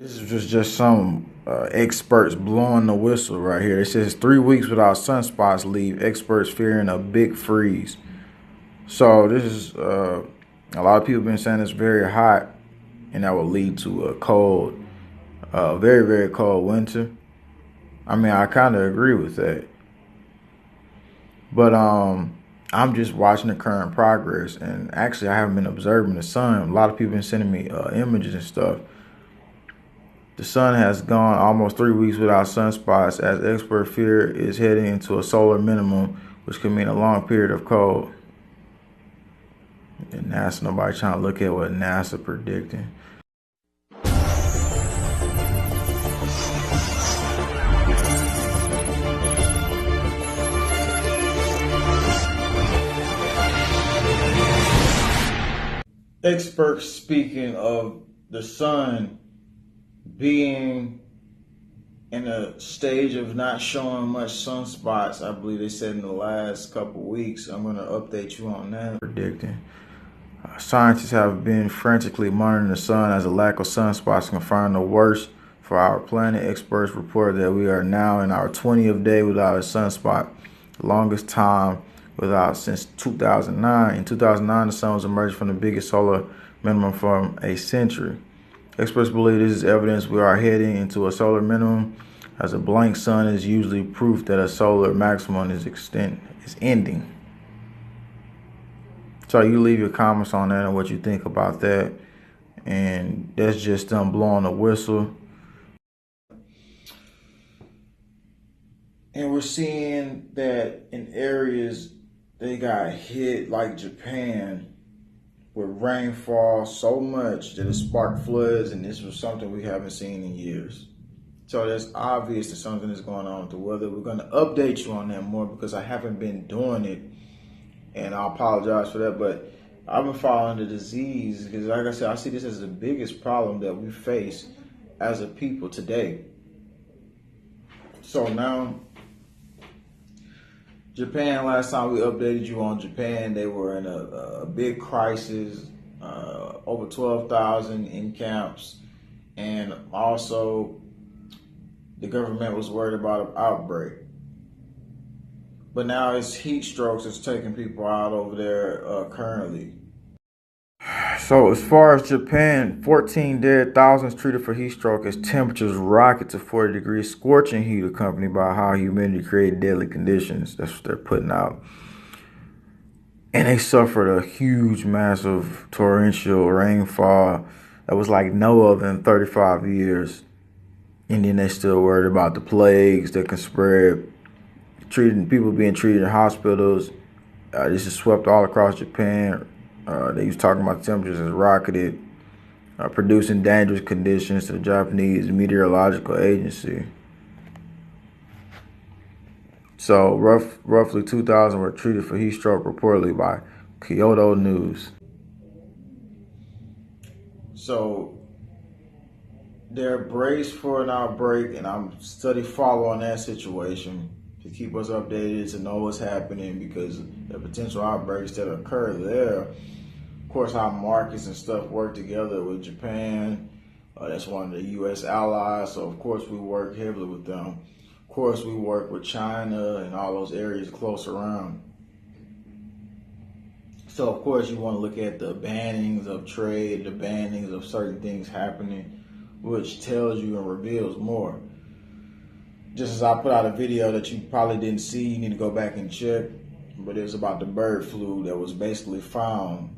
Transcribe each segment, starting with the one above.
This is just some experts blowing the whistle right here. It says 3 weeks without sunspots leave experts fearing a big freeze. So this is a lot of people have been saying it's very hot, and that will lead to a cold, very very cold winter. I mean, I kind of agree with that, but I'm just watching the current progress, and actually I haven't been observing the sun. A lot of people been sending me images and stuff. The sun has gone almost 3 weeks without sunspots as expert fear is heading into a solar minimum, which could mean a long period of cold. And NASA, nobody trying to look at what NASA predicting. Experts speaking of the sun being in a stage of not showing much sunspots, I believe they said in the last couple weeks. I'm going to update you on that. Predicting. Scientists have been frantically monitoring the sun as a lack of sunspots confirm the worst for our planet. Experts report that we are now in our 20th day without a sunspot, the longest time without since 2009. In 2009, the sun was emerging from the biggest solar minimum from a century. Experts believe this is evidence we are heading into a solar minimum, as a blank sun is usually proof that a solar maximum is ending. So you leave your comments on that and what you think about that. And that's just them blowing the whistle. And we're seeing that in areas they got hit, like Japan, with rainfall so much that it sparked floods, and this was something we haven't seen in years. So that's obvious that something is going on with the weather. We're going to update you on that more because I haven't been doing it, and I apologize for that. But I've been following the disease because, like I said, I see this as the biggest problem that we face as a people today. So now, Japan, last time we updated you on Japan, they were in a big crisis, over 12,000 in camps, and also the government was worried about an outbreak. But now it's heat strokes that's taking people out over there currently. So as far as Japan, 14 dead, thousands treated for heat stroke as temperatures rocket to 40 degrees, scorching heat accompanied by high humidity create deadly conditions. That's what they're putting out. And they suffered a huge, massive torrential rainfall that was like no other in 35 years. And then they still worried about the plagues that can spread, people being treated in hospitals. This is swept all across Japan. They was talking about the temperatures as rocketed, producing dangerous conditions to the Japanese Meteorological Agency. So roughly 2,000 were treated for heat stroke, reportedly by Kyoto News. So they're braced for an outbreak, and I'm following that situation to keep us updated, to know what's happening, because the potential outbreaks that occur there. Of course, how markets and stuff work together with Japan. That's one of the U.S. allies, so of course we work heavily with them. Of course, we work with China and all those areas close around. So of course you want to look at the bannings of trade, the bannings of certain things happening, which tells you and reveals more. Just as I put out a video that you probably didn't see, you need to go back and check, but it was about the bird flu that was basically found,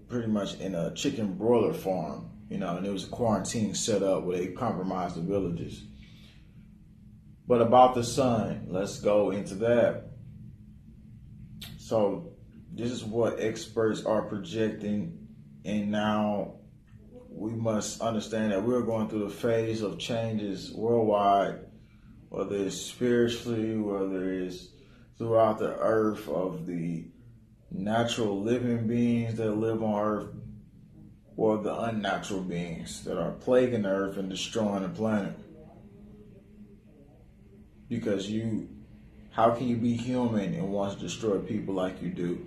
pretty much in a chicken broiler farm, and there was a quarantine set up where they compromised the villages. But about the sun, let's go into that. So this is what experts are projecting, and now we must understand that we're going through the phase of changes worldwide, whether it's spiritually, whether it's throughout the earth, of the natural living beings that live on earth, or the unnatural beings that are plaguing the earth and destroying the planet. Because how can you be human and want to destroy people like you do?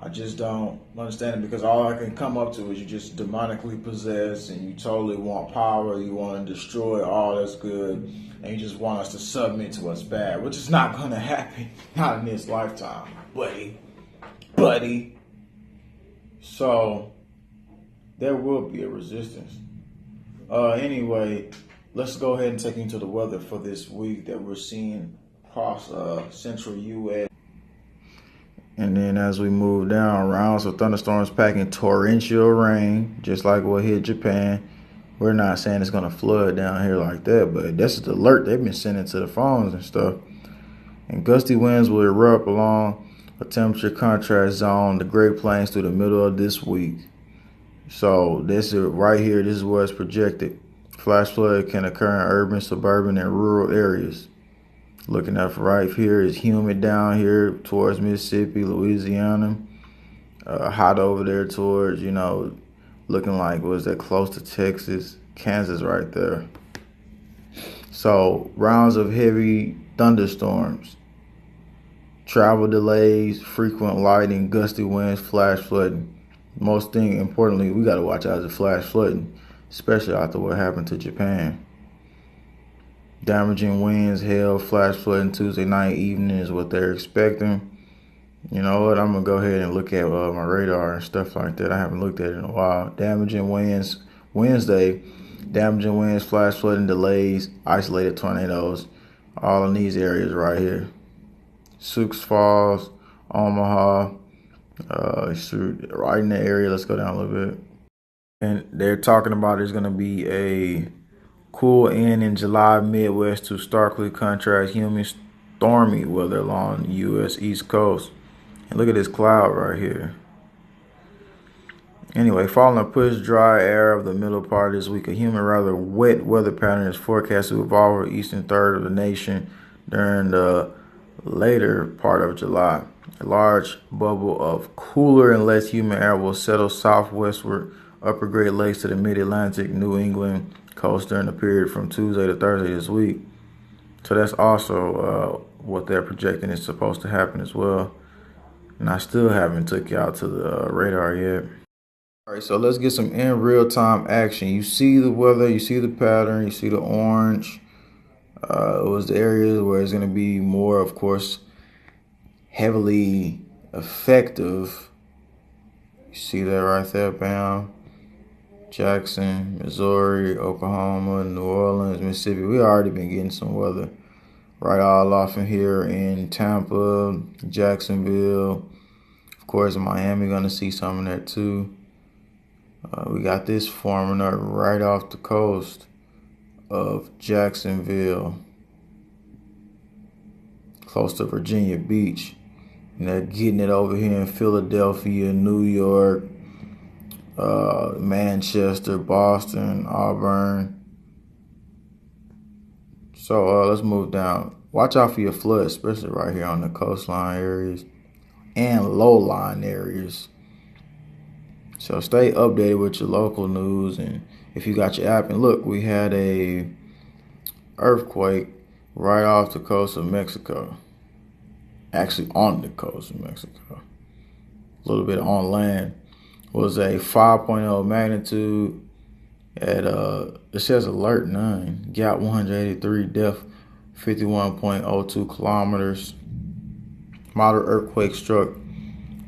I just don't understand it, because all I can come up to is you're just demonically possessed and you totally want power, you want to destroy all that's good, and you just want us to submit to what's bad, which is not going to happen, not in this lifetime, buddy. So there will be a resistance. Anyway, let's go ahead and take you into the weather for this week that we're seeing across central U.S. And then as we move down, rounds of thunderstorms packing torrential rain, just like what hit Japan. We're not saying it's going to flood down here like that, but that's the alert they've been sending to the phones and stuff. And gusty winds will erupt along a temperature contrast zone, the Great Plains, through the middle of this week. So this is right here, this is what's projected. Flash flood can occur in urban, suburban, and rural areas. Looking up right here, is humid down here towards Mississippi, Louisiana. Hot over there towards, looking like, was that close to Texas, Kansas right there. So rounds of heavy thunderstorms, travel delays, frequent lightning, gusty winds, flash flooding. Most thing, importantly, we got to watch out for flash flooding, especially after what happened to Japan. Damaging winds, hail, flash flooding Tuesday night, evening is what they're expecting. You know what? I'm going to go ahead and look at my radar and stuff like that. I haven't looked at it in a while. Damaging winds, Wednesday. Damaging winds, flash flooding, delays, isolated tornadoes. All in these areas right here. Sioux Falls, Omaha, right in the area. Let's go down a little bit. And they're talking about there's going to be a cool end in July, Midwest to starkly contrast humid, stormy weather along the U.S. East Coast. And look at this cloud right here. Anyway, following a push dry air of the middle part of this week, a humid, rather wet weather pattern is forecast to evolve over the eastern third of the nation during the later part of July. A large bubble of cooler and less humid air will settle southwestward, upper Great Lakes to the mid-Atlantic, New England coast during the period from Tuesday to Thursday this week. So that's also what they're projecting is supposed to happen as well. And I still haven't took you out to the radar yet. All right, so let's get some in real time action. You see the weather, you see the pattern, you see the orange. It was the areas where it's going to be more, of course, heavily effective. You see that right there, bam. Jackson, Missouri, Oklahoma, New Orleans, Mississippi. We already been getting some weather right all off in here in Tampa, Jacksonville. Of course, in Miami, gonna see some of that too. We got this forming up right off the coast of Jacksonville, close to Virginia Beach. And they're getting it over here in Philadelphia, New York, Manchester, Boston, Auburn. So let's move down. Watch out for your flood, especially right here on the coastline areas and low-lying areas. So stay updated with your local news, and if you got your app, and look, we had a earthquake right off the coast of Mexico. Actually on the coast of Mexico. A little bit on land. Was a 5.0 magnitude at it says alert 9, gap 183, depth 51.02 kilometers. Moderate earthquake struck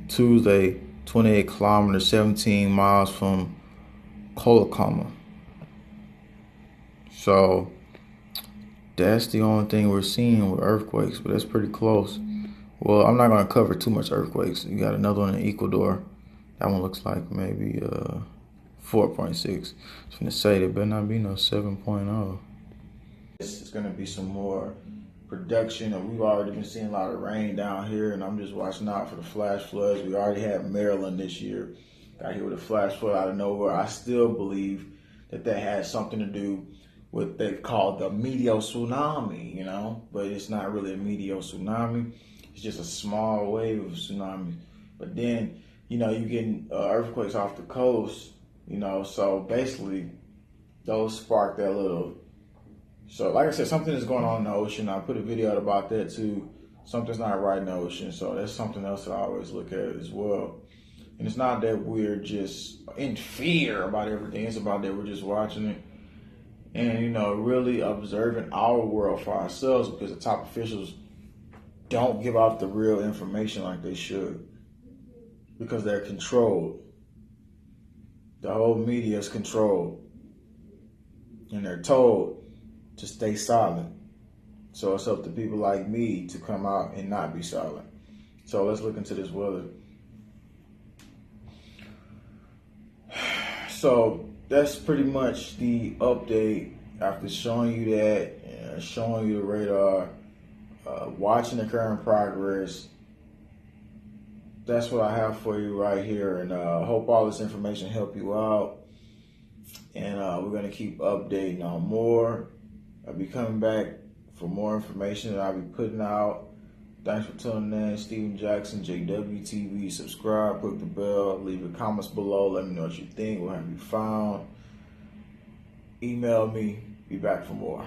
Tuesday, 28 kilometers, 17 miles from Colacoma. So that's the only thing we're seeing with earthquakes, but that's pretty close. Well, I'm not going to cover too much earthquakes. You got another one in Ecuador. That one looks like maybe 4.6. I was going to say there better not be no 7.0. It's going to be some more production, and we've already been seeing a lot of rain down here, and I'm just watching out for the flash floods. We already had Maryland this year. Got hit with a flash flood out of nowhere. I still believe that has something to do with what they call the meteor tsunami, but it's not really a meteor tsunami. It's just a small wave of tsunami. But then, you're getting earthquakes off the coast, so basically those spark that little. So like I said, something is going on in the ocean. I put a video out about that too. something's not right in the ocean. So that's something else that I always look at as well. And it's not that we're just in fear about everything. It's about that we're just watching it and, really observing our world for ourselves, because the top officials don't give out the real information like they should, because they're controlled. The whole media is controlled, and they're told to stay silent. So it's up to people like me to come out and not be silent. So let's look into this weather. So that's pretty much the update after showing you that, showing you the radar, watching the current progress. That's what I have for you right here, and hope all this information help you out. And we're going to keep updating on more. I'll be coming back for more information that I'll be putting out. Thanks for tuning in. Steven Jackson, JWTV. Subscribe, click the bell, leave your comments below. Let me know what you think. Where have you found? Email me. Be back for more.